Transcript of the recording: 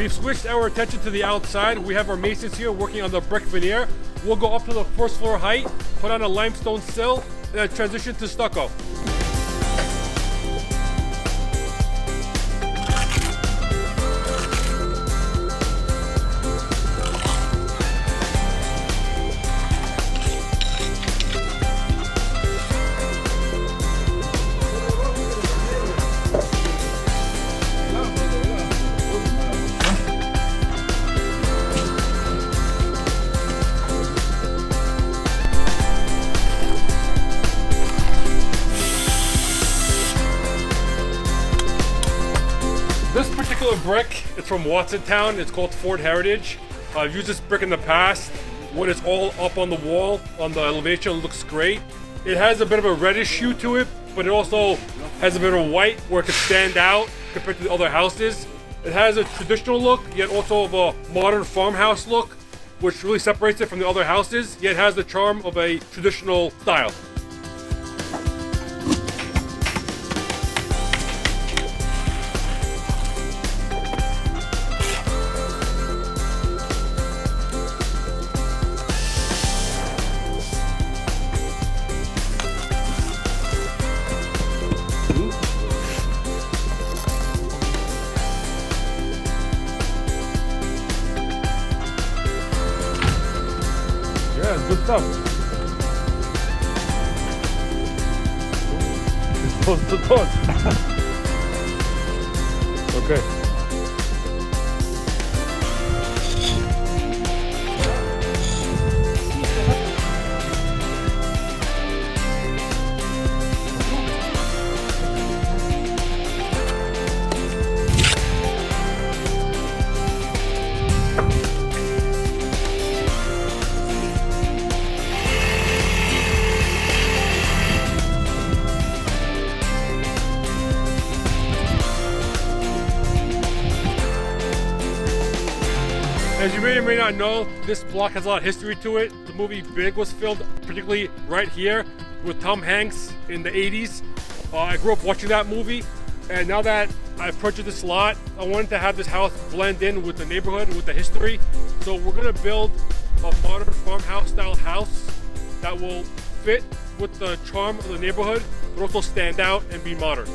We've switched our attention to the outside. We have our masons here working on the brick veneer. We'll go up to the first floor height, put on a limestone sill, and then transition to stucco. This particular brick is from Watsontown. It's called Ford Heritage. I've used this brick in the past. When it's all up on the wall, on the elevation, it looks great. It has a bit of a reddish hue to it, but it also has a bit of white where it could stand out compared to the other houses. It has a traditional look, yet also of a modern farmhouse look, which really separates it from the other houses, yet has the charm of a traditional style. Yeah, good stuff. Close the door. Okay. As you may or may not know, this block has a lot of history to it. The movie Big was filmed particularly right here with Tom Hanks in the 80s. I grew up watching that movie, and now that I've purchased this lot, I wanted to have this house blend in with the neighborhood and with the history. So we're gonna build a modern farmhouse style house that will fit with the charm of the neighborhood, but also stand out and be modern.